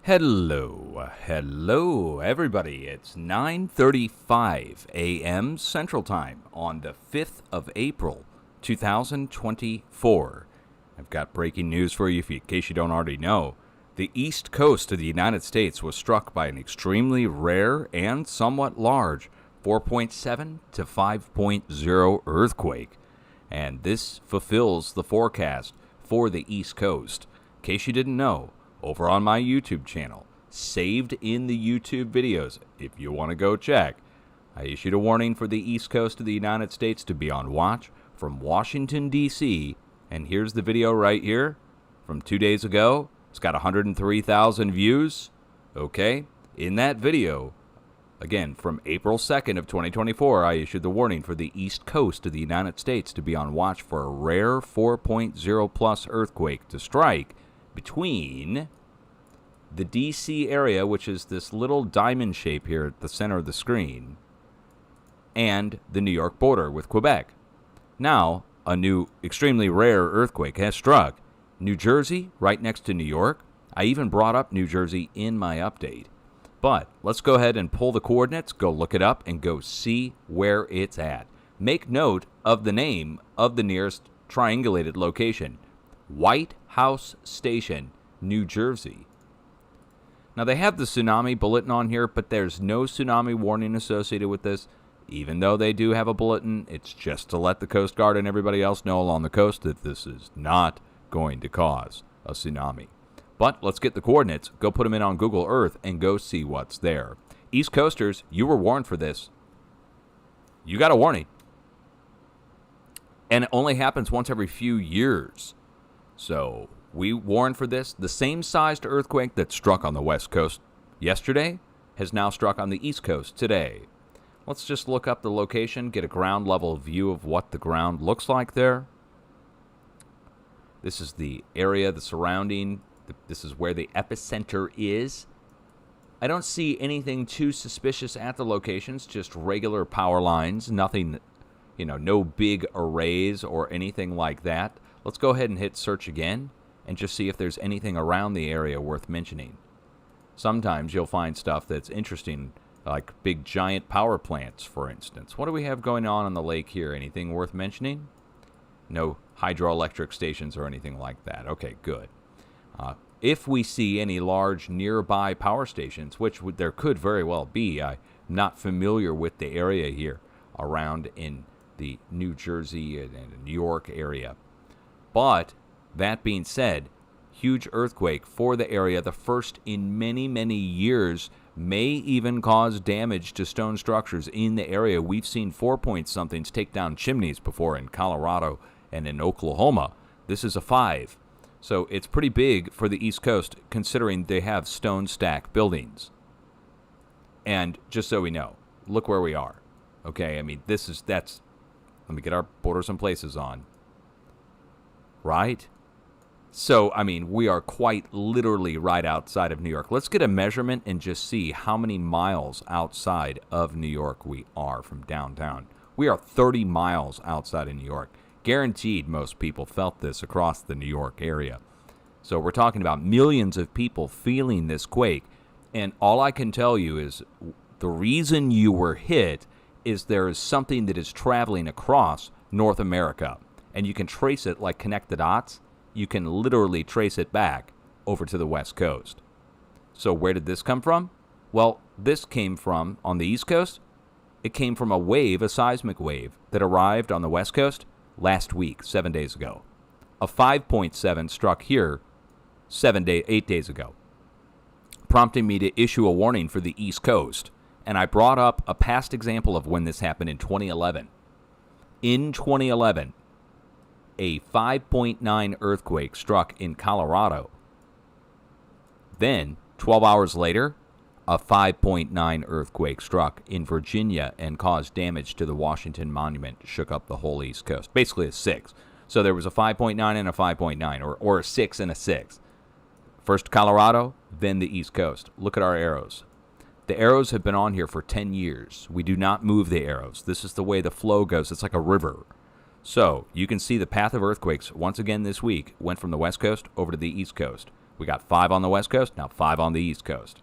Hello, everybody. It's 9:35 a.m. Central Time on the 5th of April, 2024. I've got breaking news for you in case you don't already know. The east coast of the United States was struck by an extremely rare and somewhat large 4.7 to 5.0 earthquake. And this fulfills the forecast for the East Coast. In case you didn't know, over on my YouTube channel, saved in the YouTube videos, if you want to go check, I issued a warning for the East Coast of the United States to be on watch from Washington, D.C., and here's the video right here from 2 days ago. It's got 103,000 views. Okay, in that video, again, from April 2nd of 2024, I issued the warning for the East Coast of the United States to be on watch for a rare 4.0 plus earthquake to strike between the D.C. area, which is this little diamond shape here at the center of the screen, and the New York border with Quebec. Now, a new extremely rare earthquake has struck New Jersey, right next to New York. I even brought up New Jersey in my update. But let's go ahead and pull the coordinates, go look it up, and go see where it's at. Make note of the name of the nearest triangulated location, White House Station, New Jersey. Now, they have the tsunami bulletin on here, but there's no tsunami warning associated with this. Even though they do have a bulletin, it's just to let the Coast Guard and everybody else know along the coast that this is not going to cause a tsunami. But let's get the coordinates, go put them in on Google Earth, and go see what's there. East Coasters, you were warned for this. You got a warning. And it only happens once every few years. So we warned for this. The same sized earthquake that struck on the West Coast yesterday has now struck on the East Coast today. Let's just look up the location, get a ground level view of what the ground looks like there. This is the area, the surrounding. This is where the epicenter is. I don't see anything too suspicious at the locations, just regular power lines, nothing, no big arrays or anything like that. Let's go ahead and hit search again and just see if there's anything around the area worth mentioning. Sometimes you'll find stuff that's interesting, like big giant power plants, for instance. What do we have going on the lake here? Anything worth mentioning? No hydroelectric stations or anything like that. Okay, good. If we see any large nearby power stations, which there could very well be, I'm not familiar with the area here around in the New Jersey and New York area. But that being said, huge earthquake for the area, the first in many, many years, may even cause damage to stone structures in the area. We've seen 4-point-somethings take down chimneys before in Colorado and in Oklahoma. This is a 5. So it's pretty big for the East Coast, considering they have stone stack buildings. And just so we know, look where we are. Okay, I mean, let me get our borders and places on. Right? So, I mean, we are quite literally right outside of New York. Let's get a measurement and just see how many miles outside of New York we are from downtown. We are 30 miles outside of New York. Guaranteed most people felt this across the New York area. So we're talking about millions of people feeling this quake. And all I can tell you is the reason you were hit is there is something that is traveling across North America. And you can trace it, like connect the dots. You can literally trace it back over to the West Coast. So where did this come from? Well, this came from, on the East Coast, it came from a seismic wave that arrived on the West Coast last week, 7 days ago. A 5.7 struck here 8 days ago, prompting me to issue a warning for the East Coast. And I brought up a past example of when this happened in 2011. In 2011, a 5.9 earthquake struck in Colorado. Then, 12 hours later, a 5.9 earthquake struck in Virginia and caused damage to the Washington Monument, shook up the whole East Coast. Basically a 6. So there was a 5.9 and a 5.9, or a 6 and a 6. First Colorado, then the East Coast. Look at our arrows. The arrows have been on here for 10 years. We do not move the arrows. This is the way the flow goes. It's like a river. So you can see the path of earthquakes once again this week went from the West Coast over to the East Coast. We got 5 on the West Coast, now 5 on the East Coast.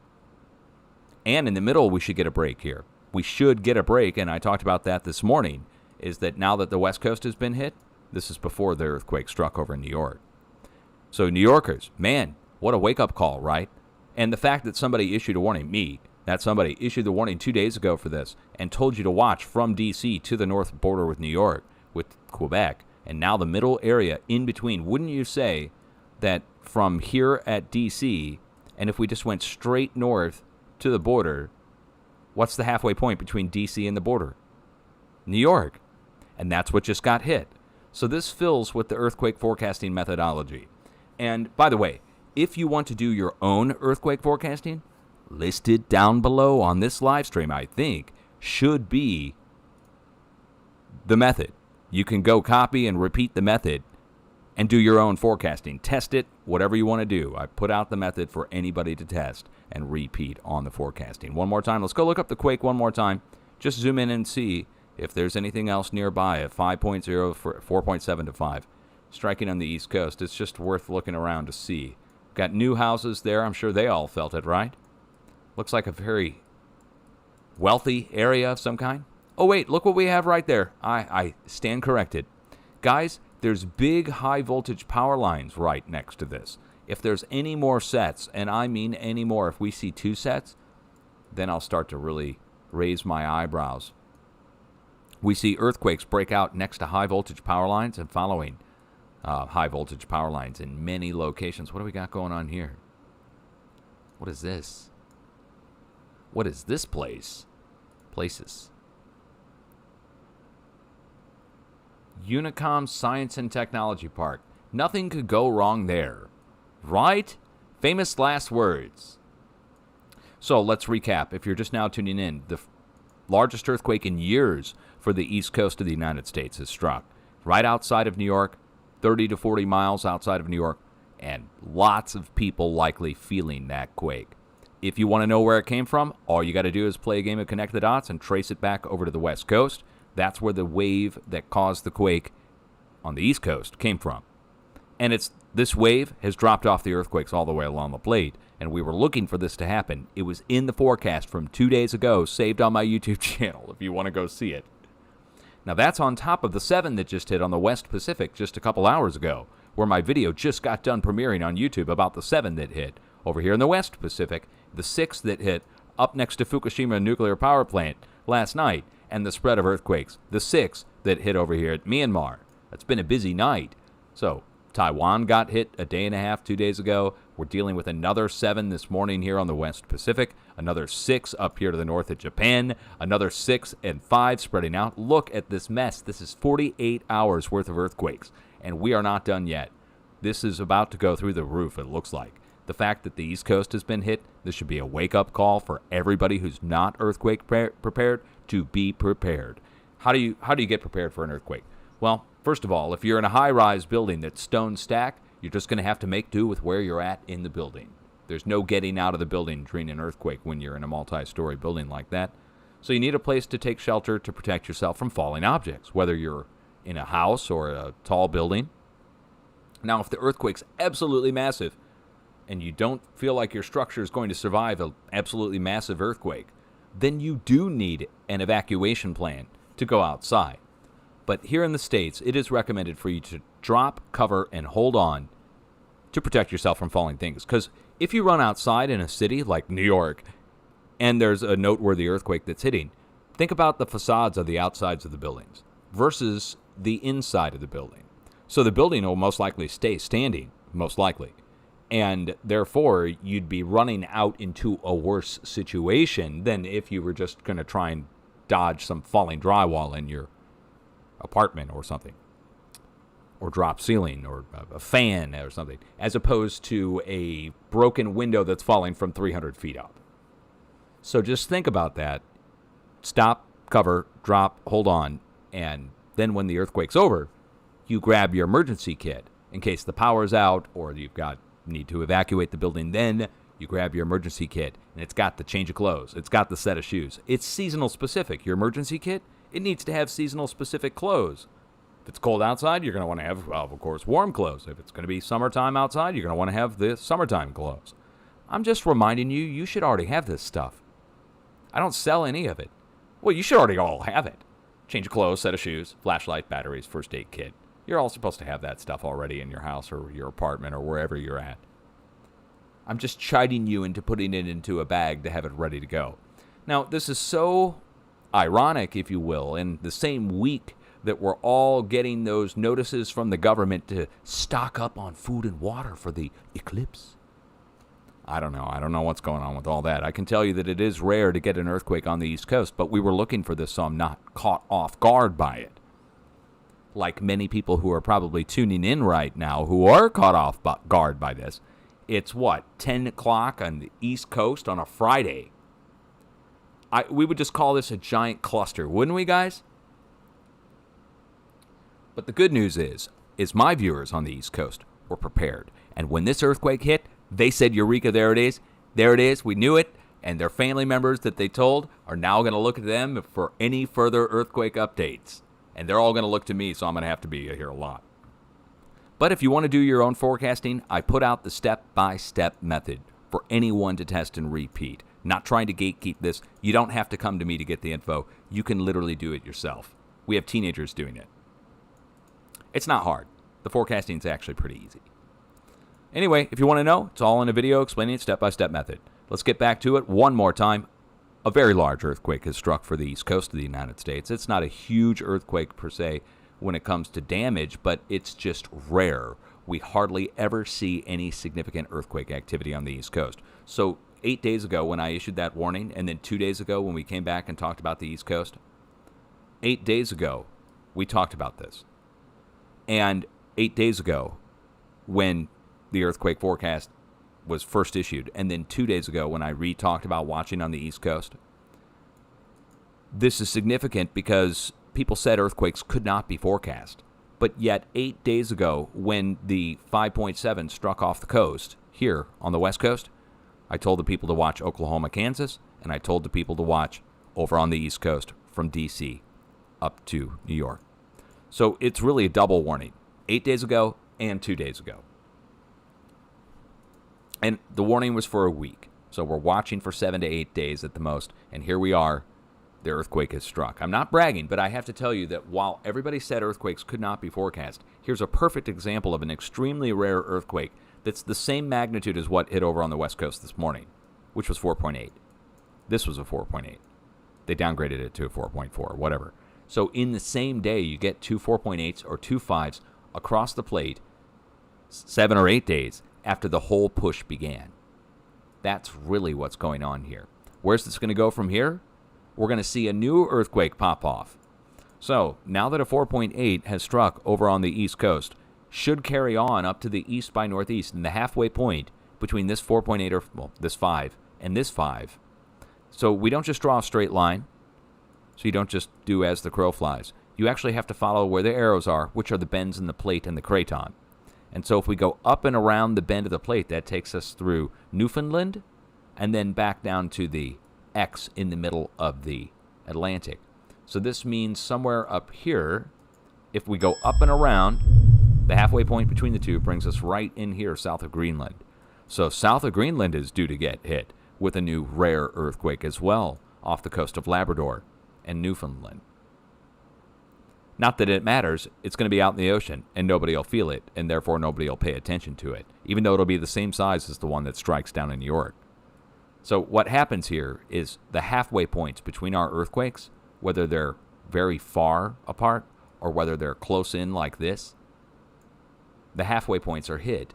And in the middle, we should get a break here. We should get a break, and I talked about that this morning, is that now that the West Coast has been hit, this is before the earthquake struck over in New York. So New Yorkers, man, what a wake-up call, right? And the fact that somebody issued a warning, that somebody issued the warning 2 days ago for this and told you to watch from D.C. to the north border with New York, with Quebec, and now the middle area in between. Wouldn't you say that from here at D.C., and if we just went straight north to the border, what's the halfway point between D.C. and the border? New York. And that's what just got hit. So this fills with the earthquake forecasting methodology. And by the way, if you want to do your own earthquake forecasting, listed down below on this live stream, I think, should be the method. You can go copy and repeat the method and do your own forecasting. Test it, whatever you want to do. I put out the method for anybody to test and repeat on the forecasting. One more time. Let's go look up the quake one more time. Just zoom in and see if there's anything else nearby at 5.0, 4.7 to 5. Striking on the East Coast. It's just worth looking around to see. Got new houses there. I'm sure they all felt it, right? Looks like a very wealthy area of some kind. Oh, wait, look what we have right there. I stand corrected. Guys, there's big high-voltage power lines right next to this. If there's any more sets, and I mean any more, if we see 2 sets, then I'll start to really raise my eyebrows. We see earthquakes break out next to high-voltage power lines and following high-voltage power lines in many locations. What do we got going on here? What is this? What is this place? Places. Unicom Science and Technology Park. Nothing could go wrong there. Right? Famous last words. So let's recap. If you're just now tuning in, the largest earthquake in years for the east coast of the United States has struck. Right outside of New York, 30 to 40 miles outside of New York, and lots of people likely feeling that quake. If you want to know where it came from, all you got to do is play a game of Connect the Dots and trace it back over to the West Coast. That's where the wave that caused the quake on the East Coast came from. And this wave has dropped off the earthquakes all the way along the plate, and we were looking for this to happen. It was in the forecast from 2 days ago, saved on my YouTube channel if you want to go see it. Now that's on top of the 7 that just hit on the West Pacific just a couple hours ago, where my video just got done premiering on YouTube about the 7 that hit over here in the West Pacific, the 6 that hit up next to Fukushima nuclear power plant last night, and the spread of earthquakes, the 6 that hit over here at Myanmar. It's been a busy night. So Taiwan got hit a day and a half, 2 days ago. We're dealing with another 7 this morning here on the West Pacific, another 6 up here to the north of Japan, another 6 and 5 spreading out. Look at this mess. This is 48 hours worth of earthquakes, and we are not done yet. This is about to go through the roof, it looks like. The fact that the East Coast has been hit, this should be a wake-up call for everybody who's not earthquake prepared to be prepared. How do you get prepared for an earthquake? Well, first of all, if you're in a high-rise building that's stone stacked, you're just going to have to make do with where you're at in the building. There's no getting out of the building during an earthquake when you're in a multi-story building like that. So you need a place to take shelter to protect yourself from falling objects, whether you're in a house or a tall building. Now, if the earthquake's absolutely massive and you don't feel like your structure is going to survive an absolutely massive earthquake, then you do need an evacuation plan to go outside. But here in the States, it is recommended for you to drop, cover, and hold on to protect yourself from falling things. Because if you run outside in a city like New York and there's a noteworthy earthquake that's hitting, think about the facades of the outsides of the buildings versus the inside of the building. So the building will most likely stay standing, most likely. And therefore, you'd be running out into a worse situation than if you were just going to try and dodge some falling drywall in your apartment or something, or drop ceiling, or a fan or something, as opposed to a broken window that's falling from 300 feet up. So just think about that. Stop, cover, drop, hold on, and then when the earthquake's over, you grab your emergency kit in case the power's out or you've got need to evacuate the building. Then you grab your emergency kit, and it's got the change of clothes. It's got the set of shoes. It's seasonal specific. Your emergency kit, it needs to have seasonal specific clothes If it's cold outside, you're going to want to have, well, of course, warm clothes. If it's going to be summertime outside, you're going to want to have the summertime clothes. I'm just reminding you, you should already have this stuff. I don't sell any of it. Well, you should already all have it. Change of clothes, set of shoes, flashlight, batteries, first aid kit. You're all supposed to have that stuff already in your house or your apartment or wherever you're at. I'm just chiding you into putting it into a bag to have it ready to go. Now, this is so ironic, if you will, in the same week that we're all getting those notices from the government to stock up on food and water for the eclipse. I don't know what's going on with all that. I can tell you that it is rare to get an earthquake on the East Coast, but we were looking for this, so I'm not caught off guard by it. Like many people who are probably tuning in right now who are caught off guard by this. It's 10 o'clock on the East Coast on a Friday. We would just call this a giant cluster, wouldn't we, guys? But the good news is my viewers on the East Coast were prepared. And when this earthquake hit, they said, Eureka, there it is. There it is. We knew it. And their family members that they told are now going to look at them for any further earthquake updates. And they're all going to look to me, so I'm going to have to be here a lot. But if you want to do your own forecasting, I put out the step-by-step method for anyone to test and repeat. Not trying to gatekeep this. You don't have to come to me to get the info. You can literally do it yourself. We have teenagers doing it. It's not hard. The forecasting is actually pretty easy. Anyway, if you want to know, it's all in a video explaining it step-by-step method. Let's get back to it one more time. A very large earthquake has struck for the East Coast of the United States. It's not a huge earthquake per se when it comes to damage, but it's just rare. We hardly ever see any significant earthquake activity on the East Coast. So 8 days ago when I issued that warning, and then 2 days ago when we came back and talked about the East Coast, 8 days ago we talked about this. And 8 days ago when the earthquake forecast was first issued, and then 2 days ago when I re-talked about watching on the East Coast. This is significant because people said earthquakes could not be forecast. But yet 8 days ago when the 5.7 struck off the coast here on the West Coast, I told the people to watch Oklahoma, Kansas, and I told the people to watch over on the East Coast from D.C. up to New York. So it's really a double warning, 8 days ago and 2 days ago. And the warning was for a week. So we're watching for 7 to 8 days at the most. And here we are. The earthquake has struck. I'm not bragging, but I have to tell you that while everybody said earthquakes could not be forecast, here's a perfect example of an extremely rare earthquake that's the same magnitude as what hit over on the West Coast this morning, which was 4.8. This was a 4.8. They downgraded it to a 4.4, whatever. So in the same day, you get two 4.8s or two 5s across the plate 7 or 8 days after the whole push began. That's really what's going on here. Where's this going to go from here? We're going to see a new earthquake pop off. So, now that a 4.8 has struck over on the East Coast, should carry on up to the east by northeast, and the halfway point between this 4.8, or well, this 5, and this 5. So, we don't just draw a straight line. So, you don't just do as the crow flies. You actually have to follow where the arrows are, which are the bends in the plate and the craton. And so if we go up and around the bend of the plate, that takes us through Newfoundland and then back down to the X in the middle of the Atlantic. So this means somewhere up here, if we go up and around, the halfway point between the two brings us right in here south of Greenland. So south of Greenland is due to get hit with a new rare earthquake as well off the coast of Labrador and Newfoundland. Not that it matters, it's going to be out in the ocean, and nobody will feel it, and therefore nobody will pay attention to it, even though it'll be the same size as the one that strikes down in New York. So what happens here is the halfway points between our earthquakes, whether they're very far apart or whether they're close in like this, the halfway points are hit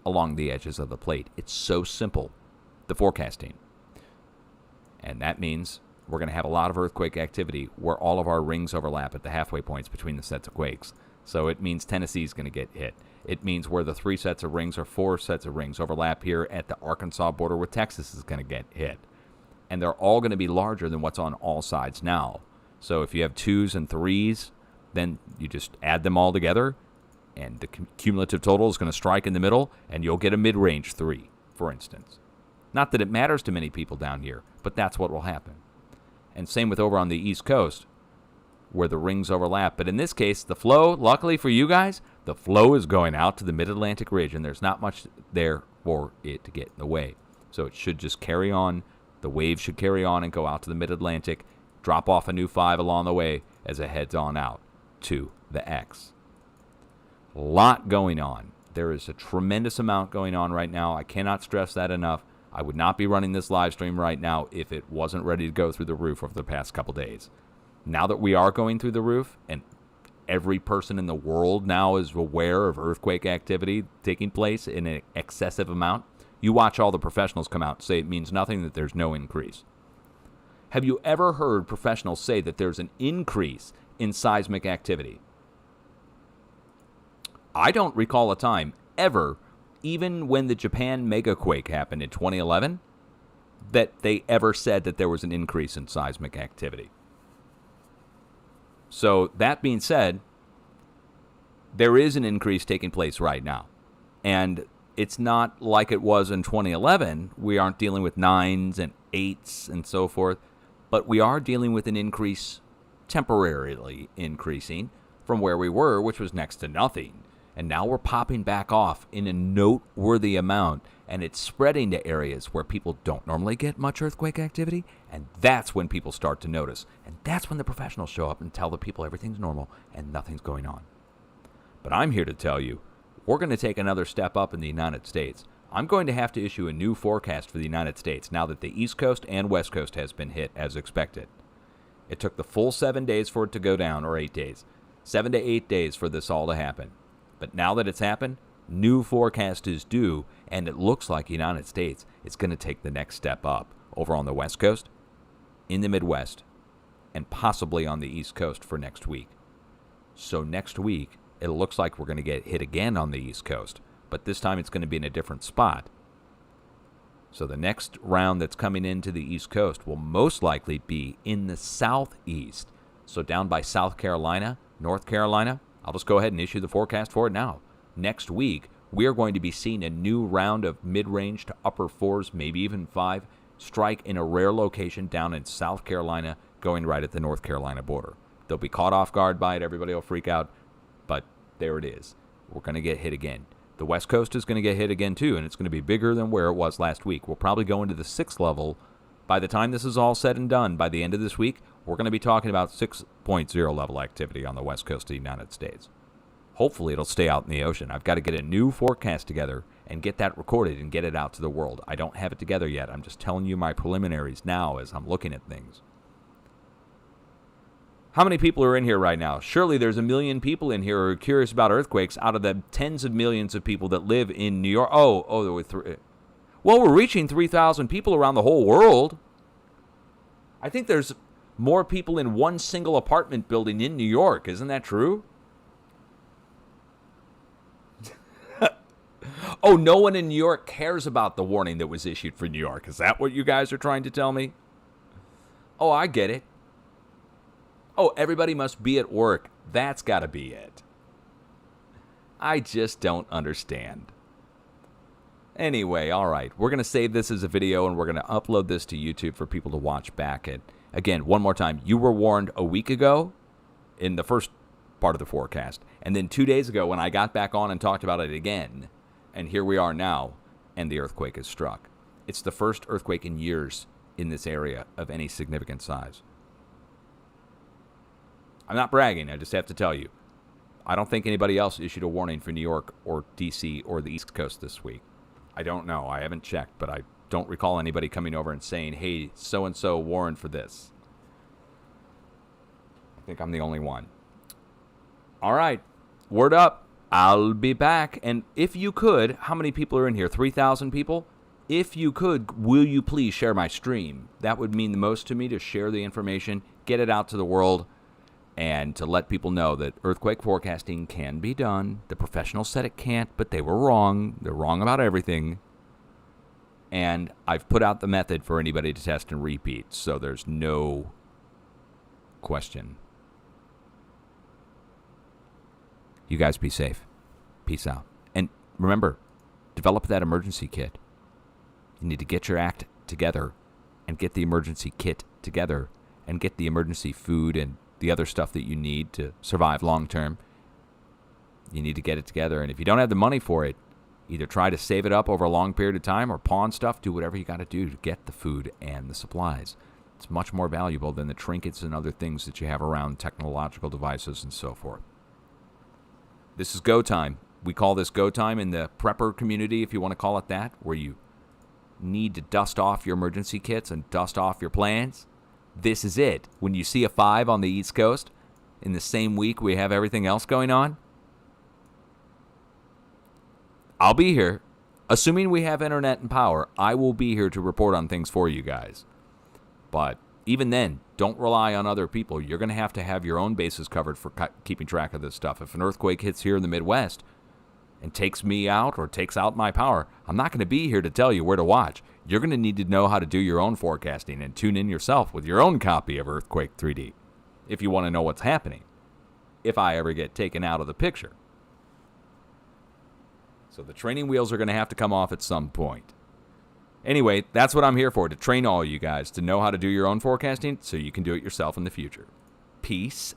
along the edges of the plate. It's so simple, the forecasting. And that means we're going to have a lot of earthquake activity where all of our rings overlap at the halfway points between the sets of quakes. So it means Tennessee's going to get hit. It means where the 3 sets of rings or 4 sets of rings overlap here at the Arkansas border with Texas is going to get hit. And they're all going to be larger than what's on all sides now. So if you have 2s and 3s, then you just add them all together, and the cumulative total is going to strike in the middle, and you'll get a mid-range 3, for instance. Not that it matters to many people down here, but that's what will happen. And same with over on the East Coast. where the rings overlap. But in this case, the flow, luckily for you guys, the flow is going out to the mid-Atlantic ridge, and there's not much there for it to get in the way. So it should just carry on. The wave should carry on and go out to the mid-Atlantic, drop off a new 5 along the way as it heads on out to the X. A lot going on. There is a tremendous amount going on right now. I cannot stress that enough. I would not be running this live stream right now if it wasn't ready to go through the roof over the past couple days. Now that we are going through the roof, and every person in the world now is aware of earthquake activity taking place in an excessive amount, you watch all the professionals come out and say it means nothing, that there's no increase. Have you ever heard professionals say that there's an increase in seismic activity? I don't recall a time ever, even when the Japan megaquake happened in 2011, that they ever said that there was an increase in seismic activity. So that being said, there is an increase taking place right now. And it's not like it was in 2011. We aren't dealing with 9s and 8s and so forth. But we are dealing with an increase, temporarily increasing, from where we were, which was next to nothing. And now we're popping back off in a noteworthy amount. And it's spreading to areas where people don't normally get much earthquake activity. And that's when people start to notice. And that's when the professionals show up and tell the people everything's normal and nothing's going on. But I'm here to tell you, we're going to take another step up in the United States. I'm going to have to issue a new forecast for the United States now that the East Coast and West Coast has been hit as expected. It took the full 7 days for it to go down, or 8 days. 7 to 8 days for this all to happen. But now that it's happened, new forecast is due, and it looks like the United States is going to take the next step up over on the West Coast, in the Midwest, and possibly on the East Coast for next week. So next week, it looks like we're going to get hit again on the East Coast, but this time it's going to be in a different spot. So the next round that's coming into the East Coast will most likely be in the southeast. So down by South Carolina, North Carolina, I'll just go ahead and issue the forecast for it now. Next week, we are going to be seeing a new round of mid-range to upper 4s, maybe even 5, strike in a rare location down in South Carolina, going right at the North Carolina border. They'll be caught off guard by it. Everybody will freak out. But there it is. We're going to get hit again. The West Coast is going to get hit again, too, and it's going to be bigger than where it was last week. We'll probably go into the 6th level. By the time this is all said and done, by the end of this week, we're going to be talking about 6.0 level activity on the West Coast of the United States. Hopefully, it'll stay out in the ocean. I've got to get a new forecast together and get that recorded and get it out to the world. I don't have it together yet. I'm just telling you my preliminaries now as I'm looking at things. How many people are in here right now? Surely there's a million people in here who are curious about earthquakes out of the tens of millions of people that live in New York. There were well, we're reaching 3,000 people around the whole world. I think there's more people in one single apartment building in New York. Isn't that true? Oh, no one in New York cares about the warning that was issued for New York. Is that what you guys are trying to tell me? Oh, I get it. Oh, everybody must be at work. That's got to be it. I just don't understand. Anyway, all right. We're going to save this as a video, and we're going to upload this to YouTube for people to watch back. And again, one more time, you were warned a week ago in the first part of the forecast. And then 2 days ago when I got back on and talked about it again. And here we are now, and the earthquake has struck. It's the first earthquake in years in this area of any significant size. I'm not bragging, I just have to tell you. I don't think anybody else issued a warning for New York or D.C. or the East Coast this week. I don't know. I haven't checked, but I don't recall anybody coming over and saying, hey, so-and-so warned for this. I think I'm the only one. All right. Word up. I'll be back. And if you could, how many people are in here? 3,000 people? If you could, will you please share my stream? That would mean the most to me, to share the information, get it out to the world, and to let people know that earthquake forecasting can be done. The professionals said it can't, but they were wrong. They're wrong about everything. And I've put out the method for anybody to test and repeat, so there's no question. You guys be safe. Peace out. And remember, develop that emergency kit. You need to get your act together and get the emergency kit together and get the emergency food and the other stuff that you need to survive long term. You need to get it together. And if you don't have the money for it, either try to save it up over a long period of time or pawn stuff. Do whatever you got to do to get the food and the supplies. It's much more valuable than the trinkets and other things that you have around, technological devices and so forth. This is go time. We call this go time in the prepper community, if you want to call it that, where you need to dust off your emergency kits and dust off your plans. This is it. When you see a 5 on the East Coast, in the same week we have everything else going on, I'll be here. Assuming we have internet and power, I will be here to report on things for you guys. But even then, don't rely on other people. You're going to have your own bases covered for keeping track of this stuff. If an earthquake hits here in the Midwest and takes me out or takes out my power, I'm not going to be here to tell you where to watch. You're going to need to know how to do your own forecasting and tune in yourself with your own copy of Earthquake 3D if you want to know what's happening, if I ever get taken out of the picture. So the training wheels are going to have to come off at some point. Anyway, that's what I'm here for, to train all you guys to know how to do your own forecasting so you can do it yourself in the future. Peace